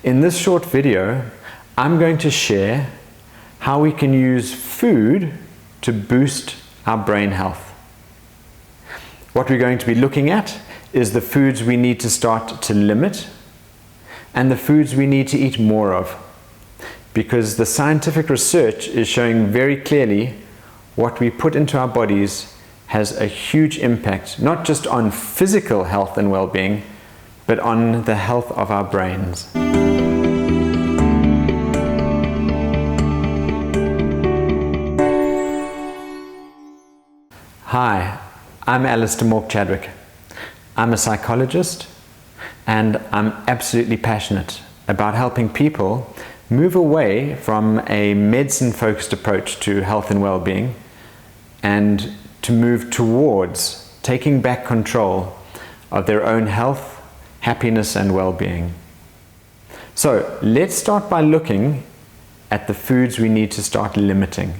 In this short video, I'm going to share how we can use food to boost our brain health. What we're going to be looking at is the foods we need to start to limit and the foods we need to eat more of, because the scientific research is showing very clearly what we put into our bodies has a huge impact, not just on physical health and well-being, but on the health of our brains. Hi, I'm Mork-chadwick. I'm a psychologist, and I'm absolutely passionate about helping people move away from a medicine-focused approach to health and well-being and to move towards taking back control of their own health, happiness and well-being. So let's start by looking at the foods we need to start limiting.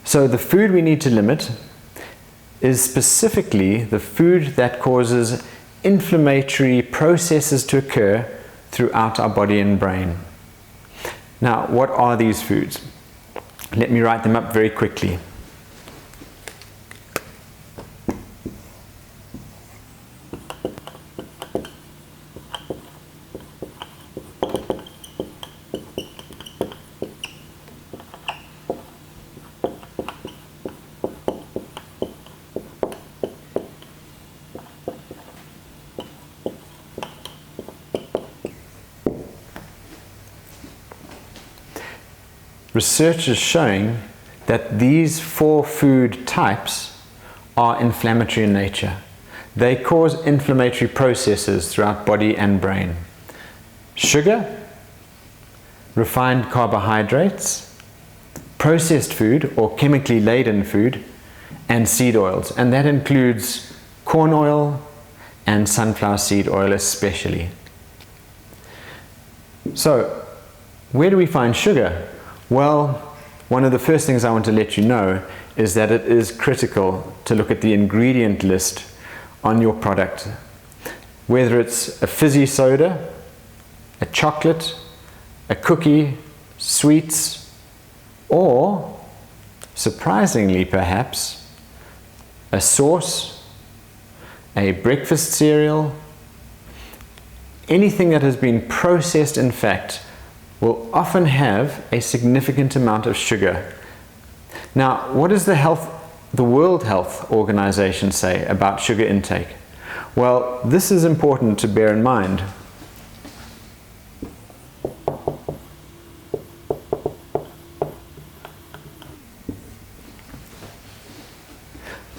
So the food we need to limit is specifically the food that causes inflammatory processes to occur throughout our body and brain. Now, what are these foods? Let me write them up very quickly. Research is showing that these 4 food types are inflammatory in nature. They cause inflammatory processes throughout body and brain. Sugar, refined carbohydrates, processed food or chemically laden food, and seed oils. And that includes corn oil and sunflower seed oil especially. So, where do we find sugar? Well, one of the first things I want to let you know is that it is critical to look at the ingredient list on your product. Whether it's a fizzy soda, a chocolate, a cookie, sweets, or, surprisingly perhaps, a sauce, a breakfast cereal, anything that has been processed in fat will often have a significant amount of sugar. Now, what does the World Health Organization say about sugar intake? Well, this is important to bear in mind.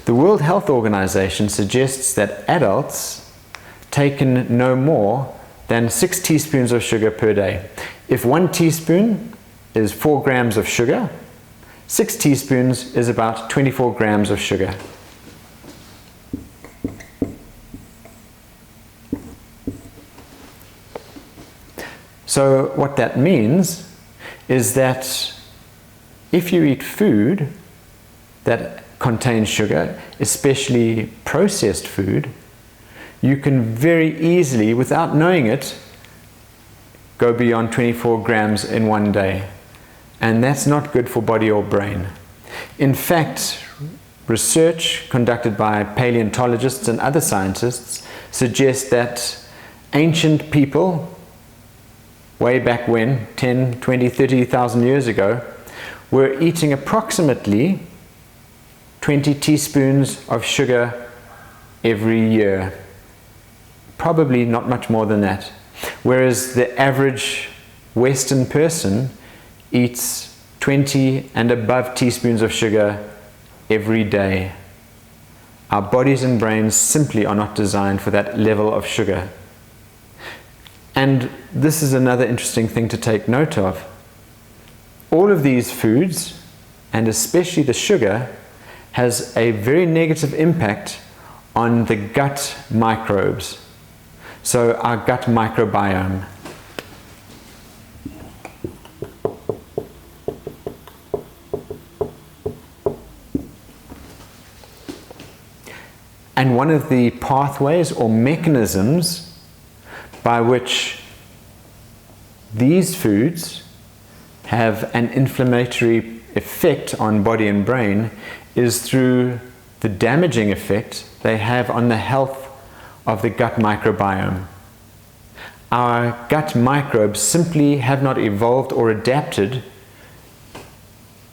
The World Health Organization suggests that adults take in no more than 6 teaspoons of sugar per day. If 1 teaspoon is 4 grams of sugar, 6 teaspoons is about 24 grams of sugar. So what that means is that if you eat food that contains sugar, especially processed food, you can very easily, without knowing it, go beyond 24 grams in one day. And that's not good for body or brain. In fact, research conducted by paleontologists and other scientists suggests that ancient people, way back when, 10, 20, 30,000 years ago, were eating approximately 20 teaspoons of sugar every year. Probably not much more than that. Whereas the average Western person eats 20 and above teaspoons of sugar every day. Our bodies and brains simply are not designed for that level of sugar. And this is another interesting thing to take note of. All of these foods, and especially the sugar, has a very negative impact on the gut microbes, so our gut microbiome. And one of the pathways or mechanisms by which these foods have an inflammatory effect on body and brain is through the damaging effect they have on the health of the gut microbiome. Our gut microbes simply have not evolved or adapted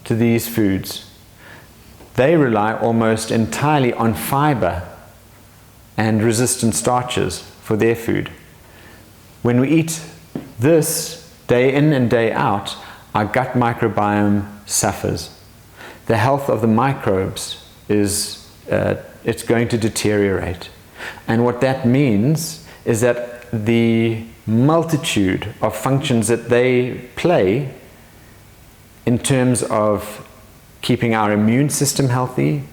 to these foods. They rely almost entirely on fiber and resistant starches for their food. When we eat this day in and day out, our gut microbiome suffers. The health of the microbes is it's going to deteriorate. And what that means is that the multitude of functions that they play in terms of keeping our immune system healthy,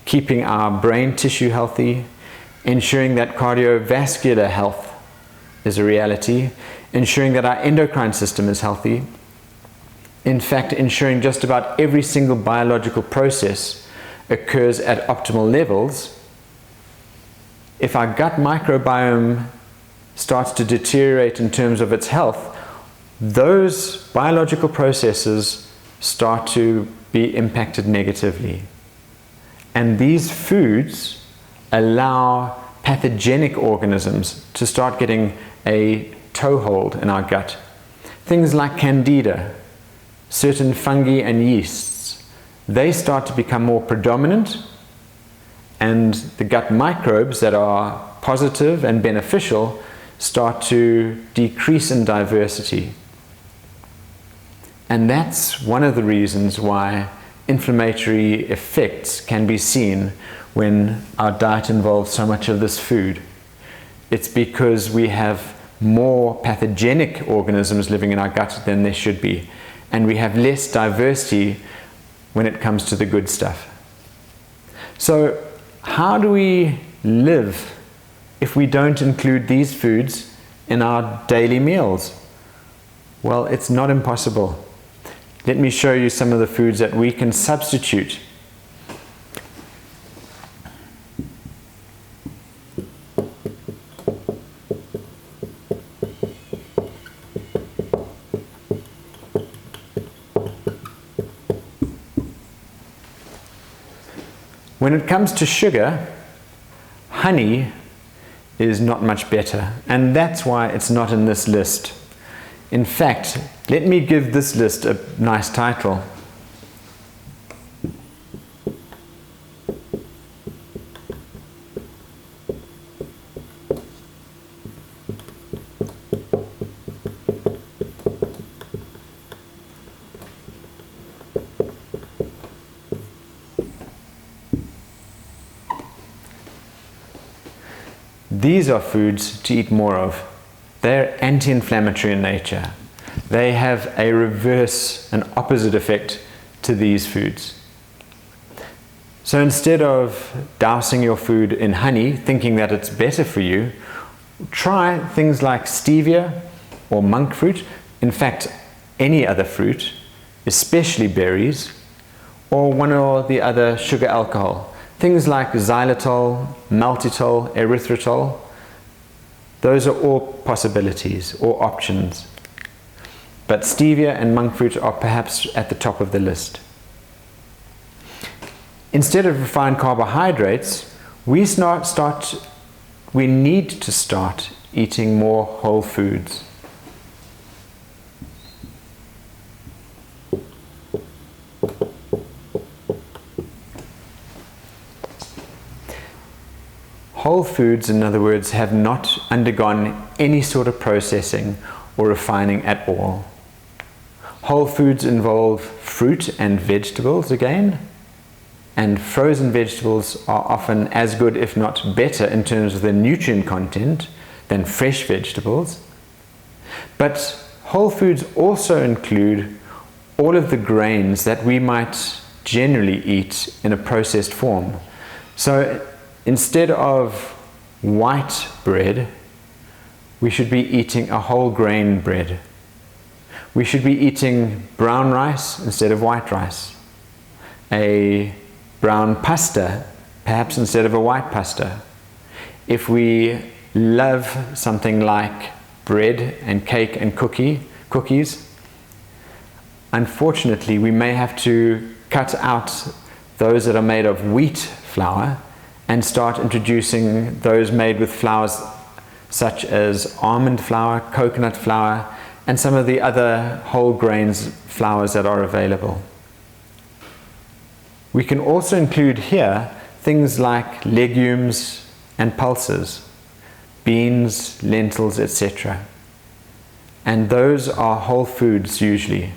keeping our brain tissue healthy, ensuring that cardiovascular health is a reality, ensuring that our endocrine system is healthy, in fact, ensuring just about every single biological process occurs at optimal levels. If our gut microbiome starts to deteriorate in terms of its health, those biological processes start to be impacted negatively. And these foods allow pathogenic organisms to start getting a toehold in our gut. Things like candida, certain fungi and yeasts, they start to become more predominant, and the gut microbes that are positive and beneficial start to decrease in diversity. And that's one of the reasons why inflammatory effects can be seen when our diet involves so much of this food. It's because we have more pathogenic organisms living in our gut than there should be, and we have less diversity when it comes to the good stuff. So how do we live if we don't include these foods in our daily meals? Well, it's not impossible. Let me show you some of the foods that we can substitute. When it comes to sugar, honey is not much better, and that's why it's not in this list. In fact, let me give this list a nice title. These are foods to eat more of. They're anti-inflammatory in nature. They have a reverse, an opposite effect to these foods. So instead of dousing your food in honey, thinking that it's better for you, try things like stevia or monk fruit. In fact, any other fruit, especially berries, or one or the other sugar alcohol. Things like xylitol, maltitol, erythritol. Those are all possibilities or options. But stevia and monk fruit are perhaps at the top of the list. Instead of refined carbohydrates, we need to start eating more whole foods. Whole foods, in other words, have not undergone any sort of processing or refining at all. Whole foods involve fruit and vegetables again, and frozen vegetables are often as good, if not better, in terms of their nutrient content than fresh vegetables. But whole foods also include all of the grains that we might generally eat in a processed form. So instead of white bread, we should be eating a whole grain bread. We should be eating brown rice instead of white rice. A brown pasta, perhaps instead of a white pasta. If we love something like bread and cake and cookies, unfortunately we may have to cut out those that are made of wheat flour and start introducing those made with flours such as almond flour, coconut flour, and some of the other whole grains flours that are available. We can also include here things like legumes and pulses, beans, lentils, etc. And those are whole foods usually.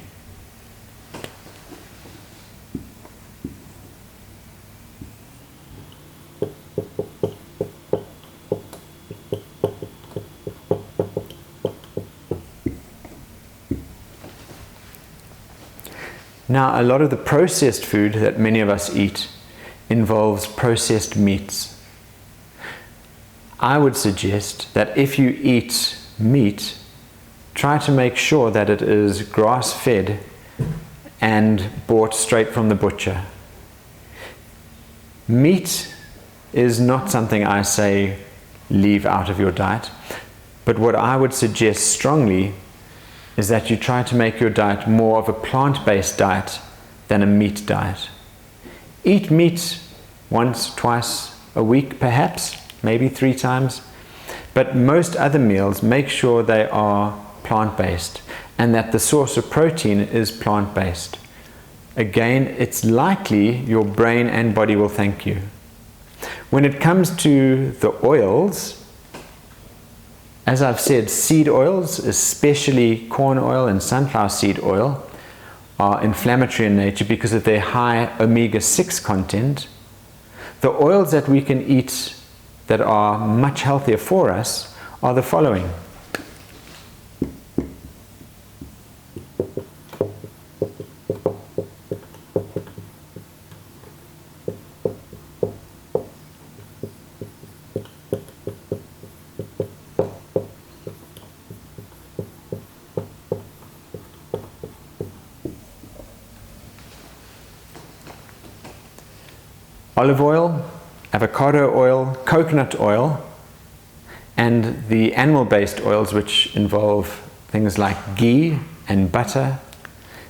Now, a lot of the processed food that many of us eat involves processed meats. I would suggest that if you eat meat, try to make sure that it is grass-fed and bought straight from the butcher. Meat is not something I say leave out of your diet, but what I would suggest strongly is that you try to make your diet more of a plant-based diet than a meat diet. Eat meat once, twice a week perhaps, maybe 3 times, but most other meals make sure they are plant-based and that the source of protein is plant-based. Again, it's likely your brain and body will thank you. When it comes to the oils, as I've said, seed oils, especially corn oil and sunflower seed oil, are inflammatory in nature because of their high omega-6 content. The oils that we can eat that are much healthier for us are the following. Olive oil, avocado oil, coconut oil, and the animal-based oils which involve things like ghee and butter.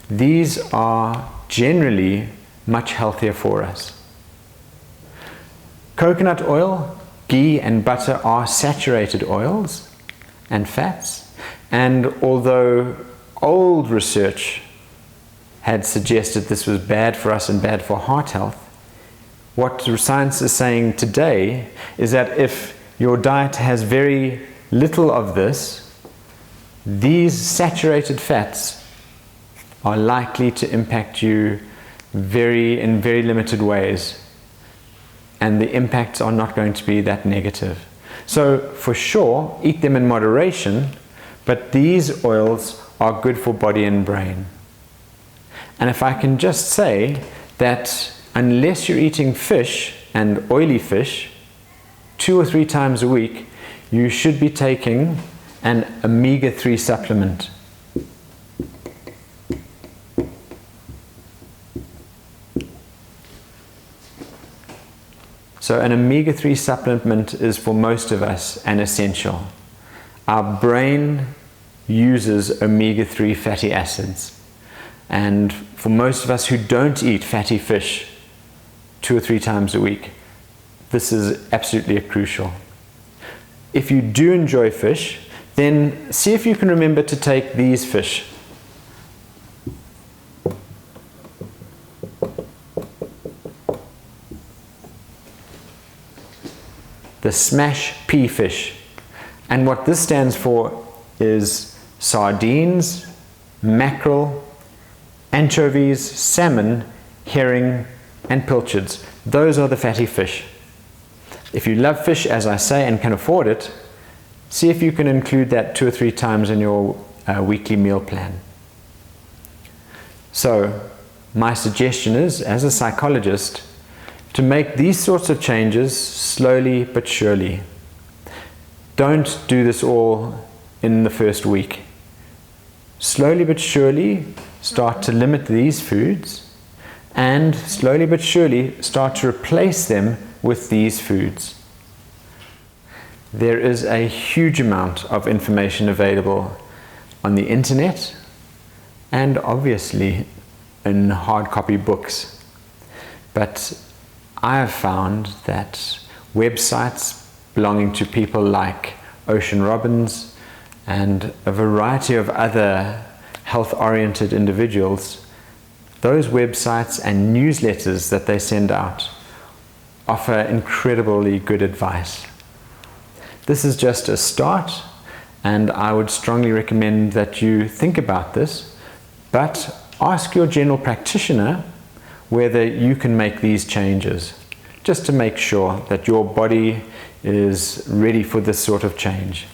These are generally much healthier for us. Coconut oil, ghee and butter are saturated oils and fats, and although old research had suggested this was bad for us and bad for heart health, what science is saying today is that if your diet has very little of this, these saturated fats are likely to impact you in very limited ways, and the impacts are not going to be that negative. So for sure, eat them in moderation, but these oils are good for body and brain. And if I can just say that unless you're eating fish and oily fish 2 or 3 times a week, you should be taking an omega-3 supplement. So an omega-3 supplement is for most of us an essential. Our brain uses omega-3 fatty acids, and for most of us who don't eat fatty fish 2 or 3 times a week, this is absolutely crucial. If you do enjoy fish, then see if you can remember to take these fish. The smash pea fish. And what this stands for is sardines, mackerel, anchovies, salmon, herring, and pilchards. Those are the fatty fish. If you love fish, as I say, and can afford it, see if you can include that 2 or 3 times in your weekly meal plan. So my suggestion is, as a psychologist, to make these sorts of changes slowly but surely. Don't do this all in the first week. Slowly but surely start to limit these foods, and slowly but surely start to replace them with these foods. There is a huge amount of information available on the internet and obviously in hard copy books. But I have found that websites belonging to people like Ocean Robbins and a variety of other health-oriented individuals, those websites and newsletters that they send out offer incredibly good advice. This is just a start, and I would strongly recommend that you think about this, but ask your general practitioner whether you can make these changes, just to make sure that your body is ready for this sort of change.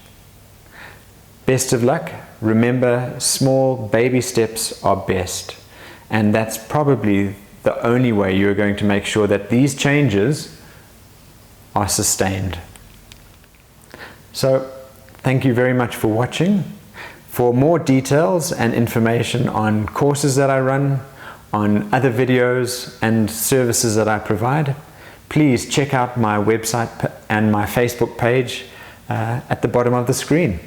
Best of luck. Remember, small baby steps are best, and that's probably the only way you're going to make sure that these changes are sustained. So, thank you very much for watching. For more details and information on courses that I run, on other videos and services that I provide, please check out my website and my Facebook page at the bottom of the screen.